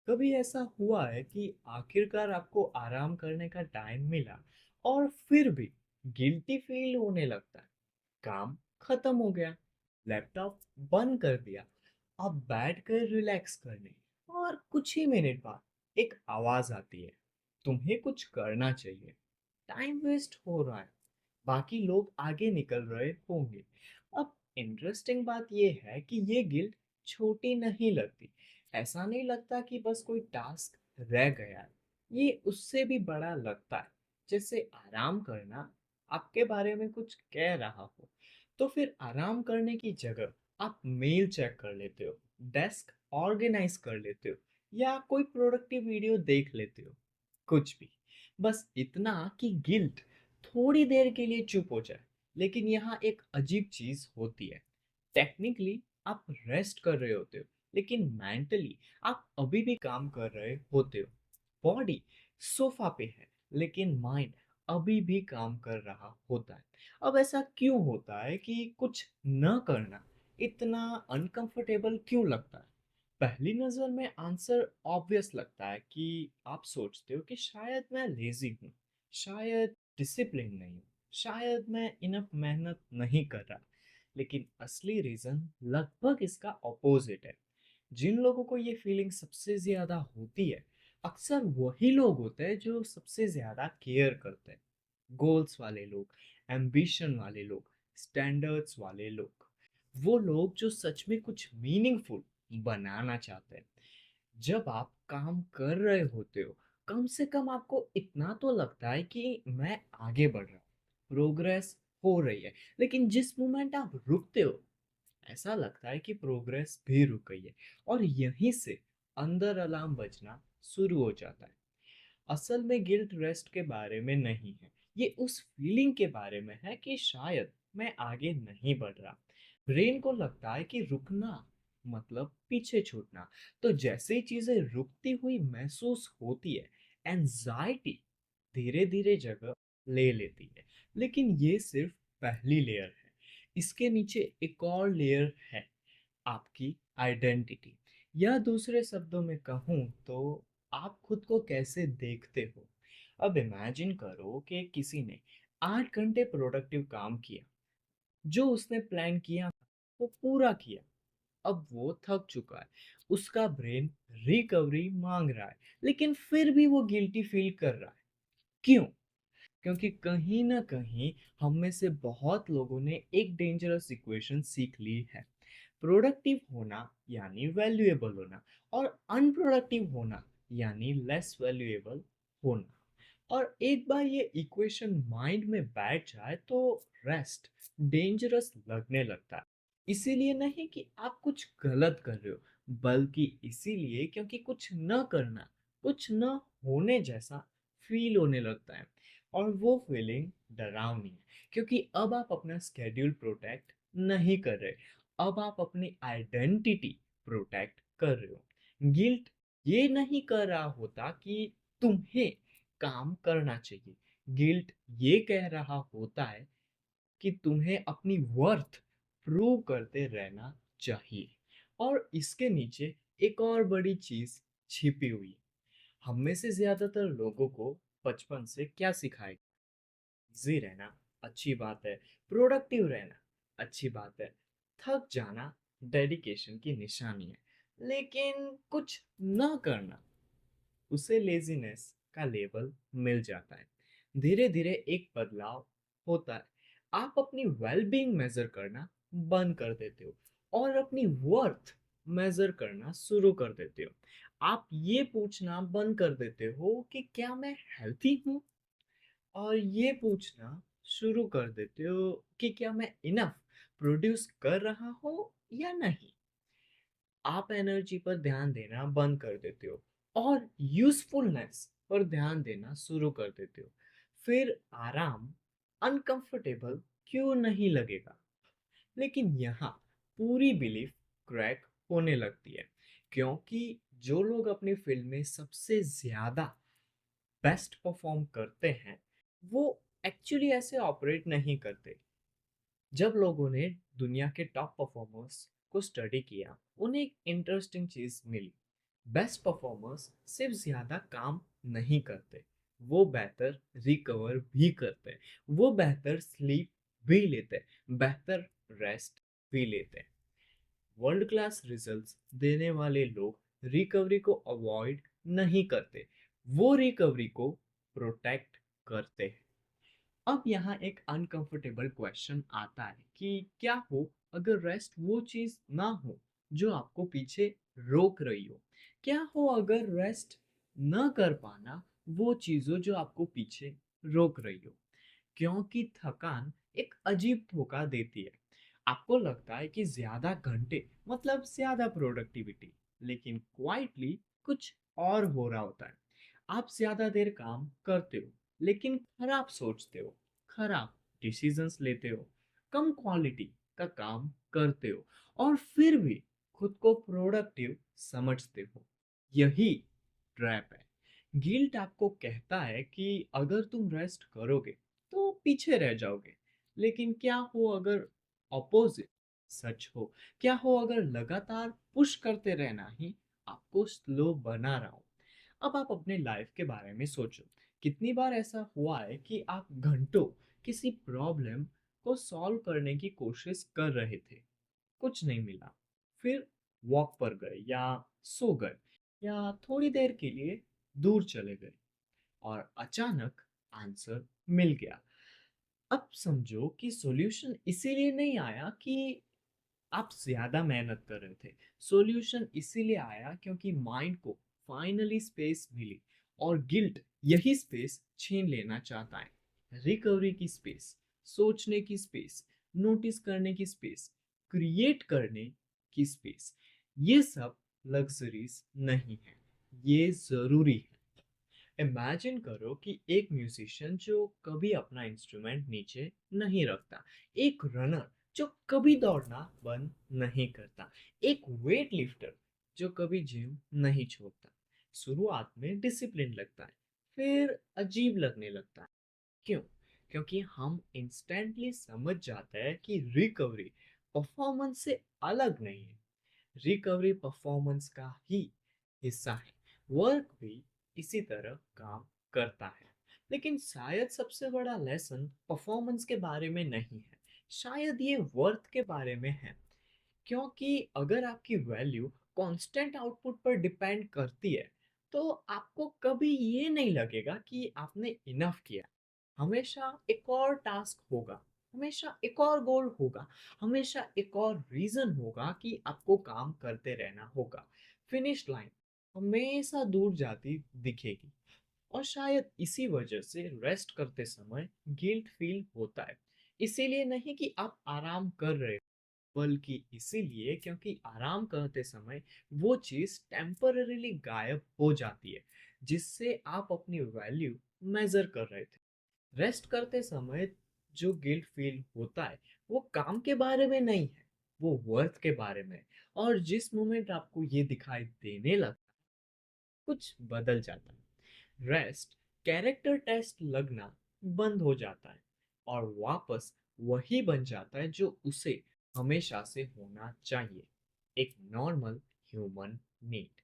कभी ऐसा हुआ है कि आखिरकार आपको आराम करने का टाइम मिला और फिर भी गिल्टी फील होने लगता है? काम खत्म हो गया, लैपटॉप बंद कर दिया, अब बैठ कर रिलैक्स करने और कुछ ही मिनट बाद एक आवाज आती है, तुम्हें कुछ करना चाहिए, टाइम वेस्ट हो रहा है, बाकी लोग आगे निकल रहे होंगे। अब इंटरेस्टिंग बात यह है कि ये गिल्ट छोटी नहीं लगती। ऐसा नहीं लगता कि बस कोई टास्क रह गया है, ये उससे भी बड़ा लगता है, जैसे आराम करना आपके बारे में कुछ कह रहा हो। तो फिर आराम करने की जगह आप मेल चेक कर लेते हो, डेस्क ऑर्गेनाइज कर लेते हो, या कोई प्रोडक्टिव वीडियो देख लेते हो, कुछ भी। बस इतना कि गिल्ट थोड़ी देर के लिए चुप हो जाए। लेकिन यहाँ एक अजीब चीज होती है। टेक्निकली आप रेस्ट कर रहे होते हो, लेकिन मेंटली आप अभी भी काम कर रहे होते हो। बॉडी सोफा पे है, लेकिन माइंड अभी भी काम कर रहा होता है। अब ऐसा क्यों होता है कि कुछ न करना इतना अनकंफर्टेबल क्यों लगता है? पहली नजर में आंसर ऑब्वियस लगता है कि आप सोचते हो कि शायद मैं लेजी हूँ, शायद डिसिप्लिन नहीं हूँ, शायद मैं इनफ मेहनत नहीं कर रहा। लेकिन असली रीजन लगभग इसका ऑपोजिट है। जिन लोगों को ये फीलिंग सबसे ज्यादा होती है, अक्सर वही लोग होते हैं जो सबसे ज्यादा केयर करते हैं। गोल्स वाले लोग, एम्बिशन वाले लोग, स्टैंडर्ड्स वाले लोग, वो लोग जो सच में कुछ मीनिंगफुल बनाना चाहते हैं। जब आप काम कर रहे होते हो, कम से कम आपको इतना तो लगता है कि मैं आगे बढ़ रहा हूँ, प्रोग्रेस हो रही है। लेकिन जिस मोमेंट आप रुकते हो, ऐसा लगता है कि प्रोग्रेस भी रुक गई है, और यहीं से अंदर अलार्म बजना शुरू हो जाता है। असल में गिल्ट रेस्ट के बारे में नहीं है, ये उस फीलिंग के बारे में है कि शायद मैं आगे नहीं बढ़ रहा। ब्रेन को लगता है कि रुकना मतलब पीछे छूटना। तो जैसे ही चीजें रुकती हुई महसूस होती है, एंजाइटी धीरे धीरे जगह ले लेती है। लेकिन ये सिर्फ पहली लेयर है। इसके नीचे एक और लेयर है, आपकी आइडेंटिटी। या दूसरे शब्दों में कहूँ तो आप खुद को कैसे देखते हो। अब इमेजिन करो कि किसी ने 8 घंटे प्रोडक्टिव काम किया, जो उसने प्लान किया वो पूरा किया। अब वो थक चुका है, उसका ब्रेन रिकवरी मांग रहा है, लेकिन फिर भी वो गिल्टी फील कर रहा है। क्यों? क्योंकि कहीं ना कहीं हम में से बहुत लोगों ने एक डेंजरस इक्वेशन सीख ली है। प्रोडक्टिव होना यानी वैल्यूएबल होना, और अनप्रोडक्टिव होना यानी लेस वैल्यूएबल होना। और एक बार ये इक्वेशन माइंड में बैठ जाए तो रेस्ट डेंजरस लगने लगता है। इसीलिए नहीं कि आप कुछ गलत कर रहे हो, बल्कि इसीलिए क्योंकि कुछ न करना कुछ न होने जैसा फील होने लगता है। और वो फीलिंग डरावनी है, क्योंकि अब आप अपना स्केड्यूल प्रोटेक्ट नहीं कर रहे, अब आप अपनी आइडेंटिटी प्रोटेक्ट कर रहे हो। गिल्ट ये नहीं कर रहा होता कि तुम्हें काम करना चाहिए, गिल्ट ये कह रहा होता है कि तुम्हें अपनी वर्थ प्रूव करते रहना चाहिए। और इसके नीचे एक और बड़ी चीज छिपी हुई है। हम में से ज्यादातर लोगों को बचपन से क्या सिखाया? बिजी रहना अच्छी बात है, प्रोडक्टिव रहना अच्छी बात है, थक जाना डेडिकेशन की निशानी है, लेकिन कुछ न करना, उसे लेजीनेस का लेबल मिल जाता है। धीरे धीरे एक बदलाव होता है। आप अपनी वेलबींग मेजर करना बंद कर देते हो, और अपनी वर्थ मेजर करना शुरू कर देते हो। आप ये पूछना बंद कर देते हो कि क्या मैं हेल्थी हूँ, और ये पूछना शुरू कर देते हो कि क्या मैं इनफ प्रोड्यूस कर रहा हूँ या नहीं। आप एनर्जी पर ध्यान देना बंद कर देते हो, और यूजफुलनेस पर ध्यान देना शुरू कर देते हो। फिर आराम अनकंफर्टेबल क्यों नहीं लगेगा? लेकिन यहाँ पूरी बिलीफ क्रैक होने लगती है। क्योंकि जो लोग अपनी फील्ड में सबसे ज्यादा बेस्ट परफॉर्म करते हैं, वो एक्चुअली ऐसे ऑपरेट नहीं करते। जब लोगों ने दुनिया के टॉप परफॉर्मर्स को स्टडी किया, उन्हें एक इंटरेस्टिंग चीज मिली। बेस्ट परफॉर्मर्स सिर्फ ज्यादा काम नहीं करते, वो बेहतर रिकवर भी करते हैं, वो बेहतर स्लीप भी लेते हैं, बेहतर रेस्ट भी लेते हैं। वर्ल्ड क्लास रिजल्ट्स देने वाले लोग रिकवरी को अवॉइड नहीं करते, वो रिकवरी को प्रोटेक्ट करते हैं। अब यहाँ एक अनकंफर्टेबल क्वेश्चन आता है कि क्या हो अगर रेस्ट वो चीज ना हो जो आपको पीछे रोक रही हो। क्या हो अगर रेस्ट न कर पाना वो चीज हो जो आपको पीछे रोक रही हो। क्योंकि थकान एक अजीब धोखा देती है। आपको लगता है कि ज्यादा घंटे मतलब ज्यादा प्रोडक्टिविटी, लेकिन क्वाइटली कुछ और हो रहा होता है। आप ज्यादा देर काम करते हो, लेकिन खराब सोचते हो, खराब डिसीजंस लेते हो, कम क्वालिटी का काम करते हो, और फिर भी खुद को प्रोडक्टिव समझते हो। यही ट्रैप है। गिल्ट आपको कहता है कि अगर तुम रेस्ट करोगे तो पीछे रह जाओगे। लेकिन क्या हो अगर ऑपोजिट सच हो? क्या हो अगर लगातार पुश करते रहना ही आपको स्लो बना रहा हो? अब आप अपने लाइफ के बारे में सोचो। कितनी बार ऐसा हुआ है कि आप घंटों किसी प्रॉब्लम को सॉल्व करने की कोशिश कर रहे थे, कुछ नहीं मिला, फिर वॉक पर गए या सो गए या थोड़ी देर के लिए दूर चले गए, और अचानक आंसर मिल गया। अब समझो कि सॉल्यूशन इसीलिए नहीं आया कि आप ज्यादा मेहनत कर रहे थे। सॉल्यूशन इसीलिए आया क्योंकि माइंड को फाइनली स्पेस मिली, और गिल्ट यही स्पेस छीन लेना चाहता है। रिकवरी की स्पेस, सोचने की स्पेस, नोटिस करने की स्पेस, क्रिएट करने की स्पेस, ये सब लग्जरीज नहीं है, ये जरूरी है। इमेजिन करो कि एक म्यूजिशियन जो कभी अपना इंस्ट्रूमेंट नीचे नहीं रखता, एक रनर जो कभी दौड़ना बंद नहीं करता, एक वेट लिफ्टर जो कभी जिम नहीं छोड़ता। शुरुआत में डिसिप्लिन लगता है, फिर अजीब लगने लगता है। क्यों? क्योंकि हम इंस्टेंटली समझ जाते हैं कि रिकवरी परफॉर्मेंस से अलग नहीं है, रिकवरी परफॉर्मेंस का ही हिस्सा है। वर्क भी इसी तरह काम करता है। लेकिन शायद सबसे बड़ा लेसन परफॉर्मेंस के बारे में नहीं है, शायद ये वर्थ के बारे में है। क्योंकि अगर आपकी वैल्यू कांस्टेंट आउटपुट पर डिपेंड करती है, तो आपको कभी ये नहीं लगेगा कि आपने इनफ किया। हमेशा एक और टास्क होगा, हमेशा एक और गोल होगा, हमेशा एक और रीजन होगा कि आपको काम करते रहना होगा। फिनिश लाइन हमेशा दूर जाती दिखेगी। और शायद इसी वजह से रेस्ट करते समय गिल्ट फील होता है। इसीलिए नहीं कि आप आराम कर रहे हो, बल्कि इसीलिए क्योंकि आराम करते समय वो चीज टेम्पररीली गायब हो जाती है जिससे आप अपनी वैल्यू मेजर कर रहे थे। रेस्ट करते समय जो गिल्ट फील होता है वो काम के बारे में नहीं है, वो वर्थ के बारे में है। और जिस मोमेंट आपको ये दिखाई देने लगता है, कुछ बदल जाता है। रेस्ट कैरेक्टर टेस्ट लगना बंद हो जाता है, और वापस वही बन जाता है जो उसे हमेशा से होना चाहिए, एक नॉर्मल ह्यूमन नीड।